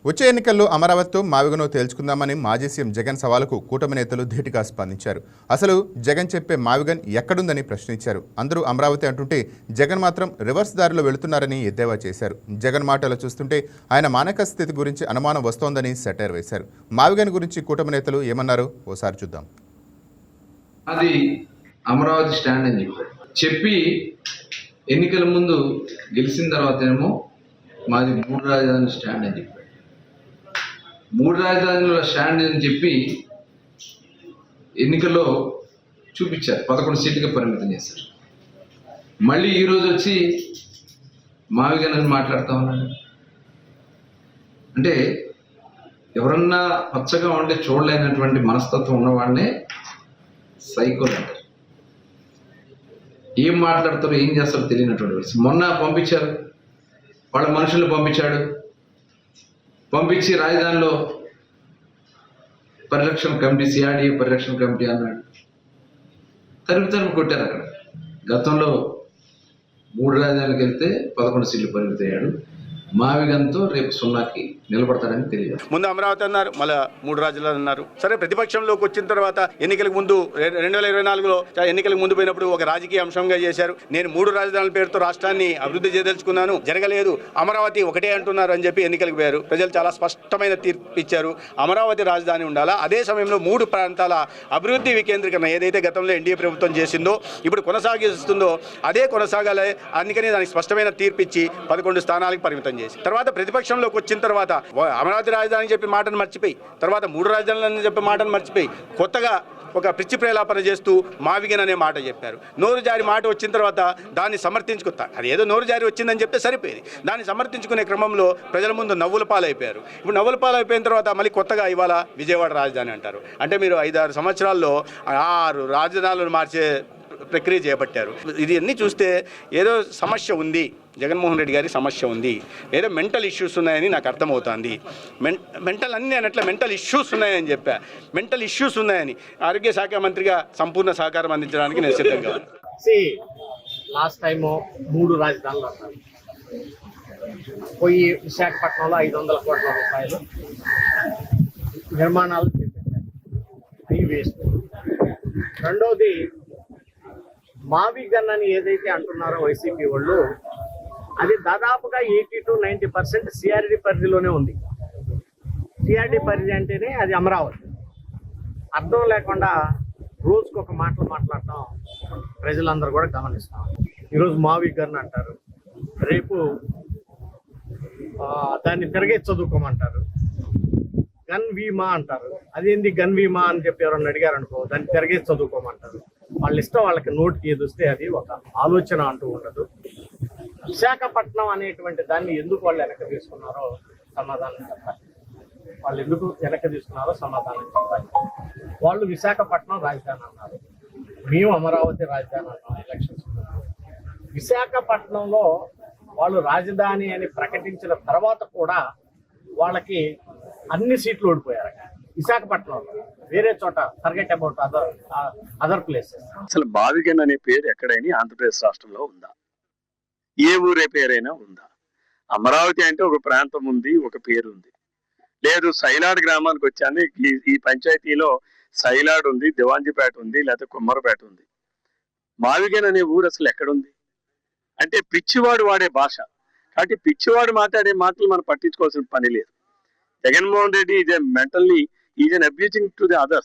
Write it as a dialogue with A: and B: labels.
A: వచ్చే ఎన్నికల్లో అమరావతితో మావిగను తేల్చుకుందామని మాజీ సీఎం జగన్ సవాలుకు కూటమి నేతలు ధీటుగా స్పందించారు. అసలు జగన్ చెప్పే మావిగన్ ఎక్కడుందని ప్రశ్నించారు. అందరూ అమరావతి అంటుంటే జగన్ మాత్రం రివర్స్ దారిలో వెళుతున్నారని ఎద్దేవా చేశారు. జగన్ మాటలు చూస్తుంటే ఆయన మానసిక స్థితి గురించి అనుమానం వస్తోందని సెటైర్ వేశారు. మావిగన్ గురించి కూటమి నేతలు ఏమన్నారో ఓసారి చూద్దాం.
B: అది అమరావతి స్టాండ్ అని చెప్పి ఎన్నికల ముందు గెలిచిన తర్వాత ఏమో మాది 3 రాజధానుల స్టాండ్ అని చెప్పాడు. 3 రాజధానుల స్టాండ్ అని చెప్పి ఎన్నికల్లో చూపించారు. 11 సీట్లుగా పరిమితం చేశారు. మళ్ళీ ఈరోజు వచ్చి మావిగనని మాట్లాడుతూ ఉన్నాడు. అంటే ఎవరన్నా పచ్చగా ఉంటే చూడలేనటువంటి మనస్తత్వం ఉన్నవాడినే సైకోలు అంటారు. ఏం మాట్లాడతారో ఏం చేస్తారో తెలియనటువంటి మొన్న పంపించారు, వాళ్ళ మనుషులను పంపించి రాజధానిలో పరిరక్షణ కమిటీ, సిఆర్డీఏ పరిరక్షణ కమిటీ అన్నాడు. తరిమి కొట్టారు. అక్కడ గతంలో 3 రాజధానులకు వెళ్తే 11 సీట్లు పరిమితయ్యాడు. మావిగన్తో రేపు 0కి నిలబడతారని తెలియదు.
C: ముందు అమరావతి అన్నారు, మళ్ళీ 3 రాజధానులు అన్నారు. సరే, ప్రతిపక్షంలోకి వచ్చిన తర్వాత ఎన్నికలకు ముందు 2024లో ఎన్నికలకు ముందు పోయినప్పుడు ఒక రాజకీయ అంశంగా చేశారు. నేను 3 రాజధానుల పేరుతో రాష్ట్రాన్ని అభివృద్ధి చేయదలుచుకున్నాను, జరగలేదు, అమరావతి ఒకటే అంటున్నారు అని చెప్పి ఎన్నికలకు పోయారు. ప్రజలు చాలా స్పష్టమైన తీర్పు ఇచ్చారు. అమరావతి రాజధాని ఉండాలా. అదే సమయంలో 3 ప్రాంతాల అభివృద్ధి వికేంద్రీకరణ ఏదైతే గతంలో ఎన్డీఏ ప్రభుత్వం చేసిందో ఇప్పుడు కొనసాగిస్తుందో అదే కొనసాగాలి. అందుకని దానికి స్పష్టమైన తీర్పు ఇచ్చి 11 స్థానాలకు పరిమితం చేసి తర్వాత ప్రతిపక్షంలోకి వచ్చిన తర్వాత అమరావతి రాజధాని చెప్పి మాటను మర్చిపోయి, తర్వాత 3 రాజధానులని చెప్పి మాటను మర్చిపోయి కొత్తగా ఒక పిచ్చి ప్రేలాపన చేస్తూ మావిగన్ అనే మాట చెప్పారు. నోరు జారి మాట వచ్చిన తర్వాత దాన్ని సమర్థించుకుంటా, అది ఏదో నోరు జారి వచ్చిందని చెప్తే సరిపోయేది. దాన్ని సమర్థించుకునే క్రమంలో ప్రజల ముందు నవ్వుల పాలైపోయారు. ఇప్పుడు నవ్వుల పాలైపోయిన తర్వాత మళ్ళీ కొత్తగా ఇవాళ విజయవాడ రాజధాని అంటారు. అంటే మీరు 5-6 సంవత్సరాల్లో 6 రాజధానులను మార్చే ప్రక్రియ చేపట్టారు. ఇది అన్నీ చూస్తే ఏదో సమస్య ఉంది, జగన్మోహన్ రెడ్డి గారి సమస్య ఉంది, ఏదో మెంటల్ ఇష్యూస్ ఉన్నాయని నాకు అర్థమవుతుంది. మెంటల్ ఇష్యూస్ ఉన్నాయని చెప్పా. మెంటల్ ఇష్యూస్ ఉన్నాయని ఆరోగ్య శాఖ మంత్రిగా సంపూర్ణ సహకారం అందించడానికి నేను సిద్ధంగా ఉన్నాను.
D: లాస్ట్ టైము 3 రాజధానులు అన్నారు. పోయి విశాఖపట్నంలో 500 కోట్ల రూపాయలు నిర్మాణాలు చేపట్టారు. వేస్ట్. రెండవది మావిగన్ అని ఏదైతే అంటున్నారో వైసీపీ వాళ్ళు, అది దాదాపుగా 80-90% సిఆర్డీ పరిధిలోనే ఉంది. సిఆర్డీ పరిధి అంటేనే అది అమరావతి. అర్థం లేకుండా రోజుకు ఒక మాట్లాడటం ప్రజలందరూ కూడా గమనిస్తాం. ఈరోజు మావిగన్ అంటారు, రేపు దాన్ని తిరగే చదువుకోమంటారు. గన్ వీమా అంటారు. అదేంది గన్ వీమా అని చెప్పి ఎవరన్నా అడిగారు అనుకో, దాన్ని తిరగే చదువుకోమంటారు. వాళ్ళ ఇష్టం, వాళ్ళకి నోటికి ఏది వస్తే అది ఒక ఆలోచన అంటూ ఉండదు. విశాఖపట్నం అనేటువంటి దాన్ని ఎందుకు వాళ్ళు వెనక్కి తీసుకున్నారో సమాధానం చెప్పాలి. వాళ్ళు విశాఖపట్నం రాజధాని అన్నారు, మేము అమరావతి రాజధాని అన్నాం ఎలక్షన్స్. విశాఖపట్నంలో వాళ్ళు రాజధాని అని ప్రకటించిన తర్వాత కూడా వాళ్ళకి అన్ని సీట్లు ఓడిపోయారు. విశాఖపట్నంలో వేరే చోట ఫర్గెట్ అబౌట్ అదర్ ప్లేసెస్.
E: అసలు మావిగన్ అనే పేరు ఎక్కడైనా ఆంధ్రప్రదేశ్ రాష్ట్రంలో ఉందా? ఏ ఊరే పేరైనా ఉందా? అమరావతి అంటే ఒక ప్రాంతం ఉంది, ఒక పేరు ఉంది. లేదు, సైలాడ్ గ్రామానికి వచ్చాను, ఈ పంచాయతీలో సైలాడ్ ఉంది, దివాంజీపేట ఉంది, లేకపోతే కుమ్మరపేట ఉంది. మావిగన్ అనే ఊరు అసలు ఎక్కడుంది? అంటే పిచ్చివాడు వాడే భాష. కాబట్టి పిచ్చివాడు మాట్లాడే మాటలు మనం పట్టించుకోవాల్సిన పని లేదు. Jaganmohan Reddy is abusing to the others.